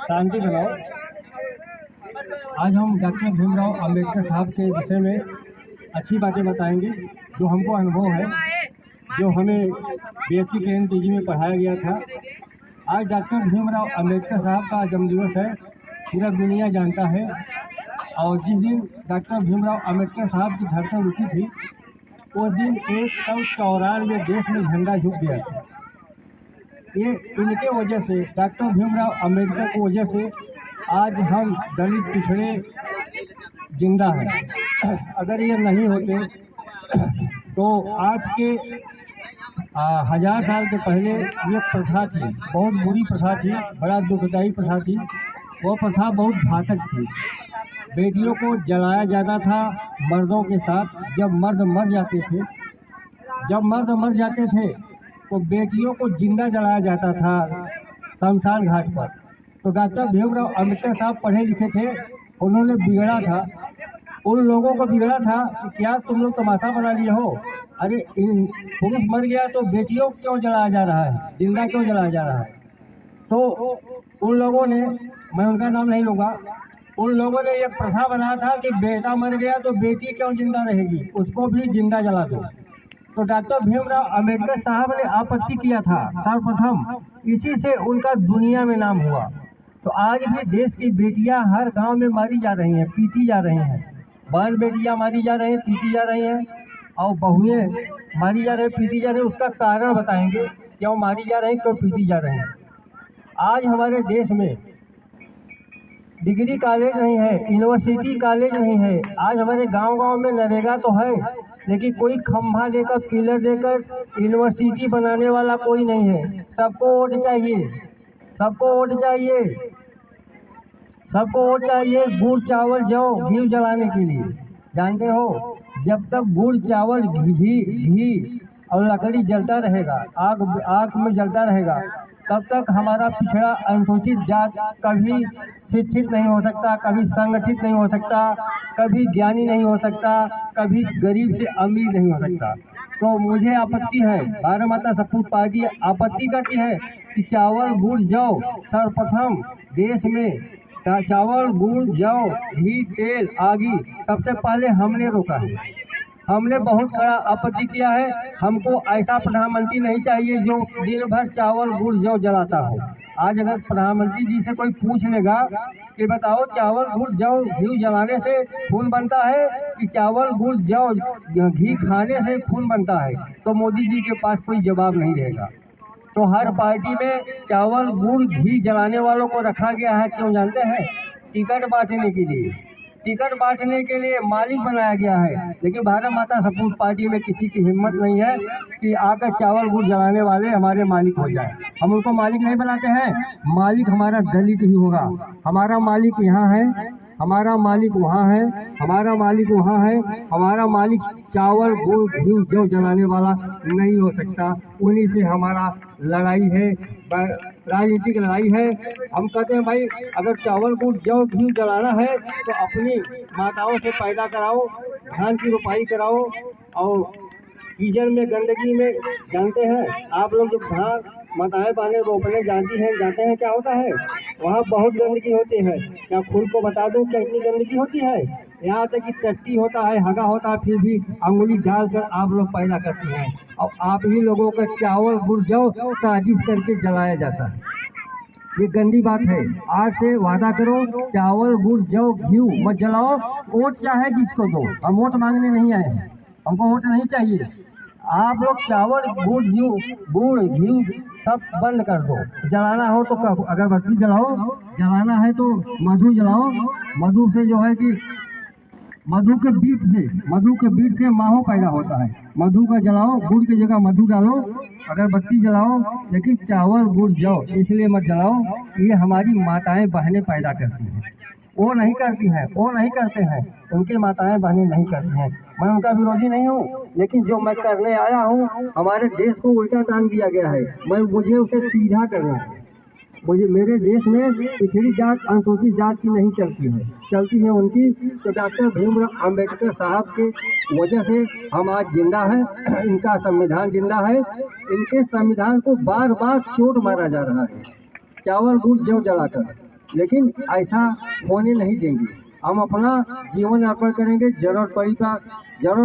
शांति बनाओ। आज हम डॉक्टर भीमराव अंबेडकर साहब के विषय में अच्छी बातें बताएंगे जो हमको अनुभव है, जो हमें BSc के PG में पढ़ाया गया था। आज डॉक्टर भीमराव अंबेडकर साहब का जन्मदिवस है, पूरा दुनिया जानता है। और जिस दिन डॉक्टर भीमराव अंबेडकर साहब की धड़कन रुकी थी, उस दिन 194 देश में झंडा झुक गया था। ये इनके वजह से, डॉक्टर भीमराव अंबेडकर की वजह से आज हम दलित पिछड़े जिंदा हैं। अगर ये नहीं होते तो आज के 1000 साल के पहले ये प्रथा थी, बहुत बुरी प्रथा थी, बड़ा दुखदायी प्रथा थी। वो प्रथा बहुत घातक थी। बेटियों को जलाया जाता था मर्दों के साथ। जब मर्द मर जाते थे तो बेटियों को जिंदा जलाया जाता था शमशान घाट पर। तो डॉक्टर भीमराव अंबेडकर साहब पढ़े लिखे थे, उन्होंने बिगड़ा था, उन लोगों को बिगड़ा था कि क्या तुम लोग तमाशा बना लिए हो, अरे पुरुष मर गया तो बेटियों को क्यों जलाया जा रहा है, जिंदा क्यों जलाया जा रहा है। तो उन लोगों ने, मैं उनका नाम नहीं लूँगा, उन लोगों ने एक प्रथा बनाया था कि बेटा मर गया तो बेटी क्यों जिंदा रहेगी, उसको भी जिंदा जला दो। तो डॉक्टर भीमराव अंबेडकर साहब ने आपत्ति किया था सर्वप्रथम, इसी से उनका दुनिया में नाम हुआ। तो आज भी देश की बेटियां हर गांव में मारी जा रही हैं, पीटी जा रही हैं। बहन बेटियां मारी जा रही हैं, पीटी जा रही हैं, और बहुएं मारी जा रही हैं, पीटी जा रही हैं। उसका कारण बताएंगे, क्यों मारी जा रही हैं, क्यों पीटी जा रही हैं। आज हमारे देश में डिग्री कॉलेज नहीं है, यूनिवर्सिटी कॉलेज नहीं है। आज हमारे गांव-गांव में नरेगा तो है, लेकिन कोई खंभा लेकर, पिलर लेकर यूनिवर्सिटी बनाने वाला कोई नहीं है। सबको वोट चाहिए, सबको वोट चाहिए, सबको वोट चाहिए। गुड़ चावल जौ घी जलाने के लिए, जानते हो, जब तक गुड़ चावल घी और लकड़ी जलता रहेगा, आग में जलता रहेगा, तब तक हमारा पिछड़ा अनुसूचित जात कभी शिक्षित नहीं हो सकता, कभी संगठित नहीं हो सकता, कभी ज्ञानी नहीं हो सकता, कभी गरीब से अमीर नहीं हो सकता। तो मुझे आपत्ति है, भारत माता सपूत पार्टी आपत्ति करती है कि चावल गुड़ जौ सर्वप्रथम देश में, चावल गुड़ जौ घी तेल आदि सबसे पहले हमने रोका है। हमने बहुत कड़ा आपत्ति किया है। हमको ऐसा प्रधानमंत्री नहीं चाहिए जो दिन भर चावल गुड़ जौ जलाता हो। आज अगर प्रधानमंत्री जी से कोई पूछ लेगा कि बताओ चावल गुड़ जौ घी जलाने से खून बनता है कि चावल गुड़ जौ घी खाने से खून बनता है, तो मोदी जी के पास कोई जवाब नहीं रहेगा। तो हर पार्टी में चावल गुड़ घी जलाने वालों को रखा गया है, क्यों जानते हैं? टिकट बांटने के लिए, टिकट बांटने के लिए मालिक बनाया गया है। लेकिन भारत माता सपूत पार्टी में किसी की हिम्मत नहीं है कि आकर चावल गुड़ जलाने वाले हमारे मालिक हो जाए। हम उनको मालिक नहीं बनाते हैं, मालिक हमारा दलित ही होगा। हमारा मालिक यहाँ है, हमारा मालिक वहाँ है, हमारा मालिक वहाँ है। हमारा मालिक चावल गुड़ घी जौ जलाने वाला नहीं हो सकता। उन्हीं से हमारा लड़ाई है, राजनीतिक लड़ाई है। हम कहते हैं भाई, अगर चावल गुड़ जौ घी जलाना है तो अपनी माताओं से पैदा कराओ, धान की रोपाई कराओ। और कीचड़ में, गंदगी में, जानते हैं आप लोग, जब धान माताएं बाने रोपने जानते हैं क्या होता है? वहाँ बहुत गंदगी होती है। क्या खुद को बता दूं क्या इतनी गंदगी होती है? यहाँ तक कि टट्टी होता है, हगा होता है, फिर भी अंगुली डालकर आप लोग पैदा करते हैं। और आप ही लोगों का चावल गुड़ जौ साजिश करके जलाया जाता है। ये गंदी बात है। आज से वादा करो, चावल गुड़ जौ घी मत जलाओ। वोट चाहे जिसको दो, हम वोट मांगने नहीं आए हैं, हमको वोट नहीं चाहिए। आप लोग चावल गुड़ घी सब बंद कर दो। जलाना हो तो अगरबत्ती जलाओ, जलाना है तो मधु जलाओ। मधु से जो है कि मधु के बीज से माहो पैदा होता है। मधु का जलाओ, गुड़ की जगह मधु डालो, अगरबत्ती जलाओ, लेकिन चावल गुड़ जौ इसलिए मत जलाओ। ये हमारी माताएं बहनें पैदा करती हैं, वो नहीं करती हैं, वो नहीं करते हैं, उनकी माताएं बहनें नहीं करती हैं। मैं उनका विरोधी नहीं हूँ, लेकिन जो मैं करने आया हूँ, हमारे देश को उल्टा टांग दिया गया है। मुझे उसे सीधा करना है। मुझे, मेरे देश में पिछड़ी जात अनुसूचित जात की नहीं चलती है उनकी। तो डॉक्टर भीमराव अंबेडकर साहब के वजह से हम आज जिंदा हैं। इनका संविधान जिंदा है। इनके संविधान को बार बार चोट मारा जा रहा है चावल गुड़ जौ जलाकर। लेकिन ऐसा होने नहीं देंगे। हम अपना जीवन अर्पण करेंगे, जरूरत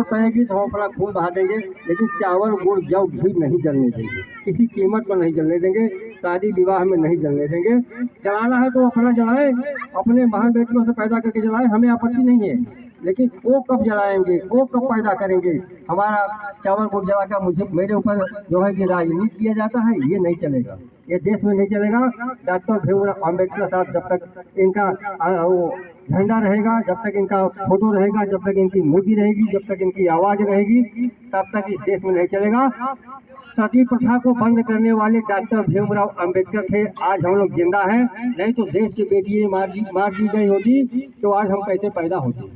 पड़ेगी तो हम अपना खून बहा देंगे, लेकिन चावल गुड़ जौ घी नहीं जलने देंगे, किसी कीमत पर नहीं जलने देंगे, शादी विवाह में नहीं जलने देंगे। जलाना है तो अपना जलाए, अपने बहन बेटियों से पैदा करके जलाए, हमें आपत्ति नहीं है, लेकिन वो कब जलाएंगे, वो कब पैदा करेंगे। हमारा चावल गुड़ जलाकर मुझे मेरे ऊपर जो है कि राजनीति किया जाता है, ये नहीं चलेगा, ये देश में नहीं चलेगा। डॉक्टर भीमराव अम्बेडकर साहब जब तक इनका वो झंडा रहेगा, जब तक इनका फोटो रहेगा, जब तक इनकी मूर्ति रहेगी, जब तक इनकी आवाज रहेगी, तब तक इस देश में नहीं चलेगा। सती प्रथा को बंद करने वाले डॉक्टर भीमराव अम्बेडकर थे, आज हम लोग जिंदा हैं, नहीं तो देश की बेटियां मार दी गई होती तो आज हम कैसे पैदा होते।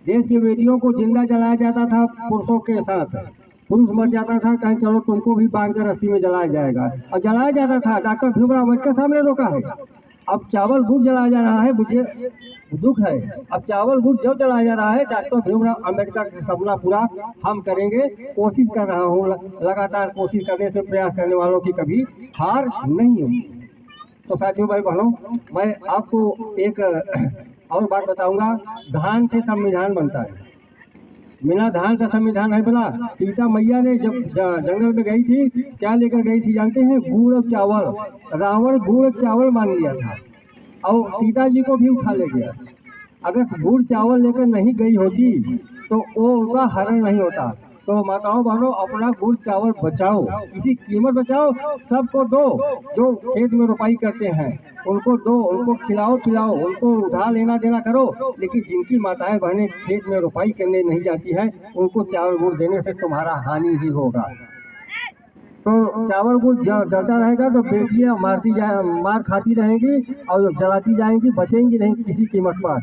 देश की बेटियों को जिंदा जलाया जाता था पुरुषों के साथ, पुरुष मर जाता था, कहीं चलो तुमको भी बांध कर रस्सी में जलाया जाएगा, और जलाया जाता था। डॉक्टर भीमराव अम्बेडकर साहब ने रोका है। अब चावल गुड़ जलाया जा रहा है, मुझे दुख है। अब चावल गुड़ जब जलाया जा रहा है, डॉक्टर भीमराव अम्बेडकर का सपना पूरा हम करेंगे। कोशिश कर रहा हूँ, लगातार कोशिश करने से प्रयास करने वालों की कभी हार नहीं होगी। तो साथियों, भाई बहनों, मैं आपको एक और बात बताऊंगा। धान से संविधान बनता है, बिना धान का संविधान है बना। सीता मैया ने जब जंगल में गई थी, क्या लेकर गई थी जानते हैं? गुड़ और चावल। रावण गुड़ और चावल मांग लिया था और सीता जी को भी उठा ले गया। अगर गुड़ चावल लेकर नहीं गई होती तो वो उनका हरण नहीं होता। तो माताओं बहनों, अपना गुड़ चावल बचाओ, किसी कीमत बचाओ, सबको दो। जो खेत में रोपाई करते हैं उनको दो, उनको खिलाओ पिलाओ, उनको उधार लेना देना करो, लेकिन जिनकी माताएं बहनें खेत में रोपाई करने नहीं जाती हैं, उनको चावल गुड़ देने से तुम्हारा हानि ही होगा। तो चावल गुड़ जलता रहेगा तो बेटियां मार खाती रहेंगी और जलाती जाएंगी, बचेंगी नहीं किसी कीमत पर।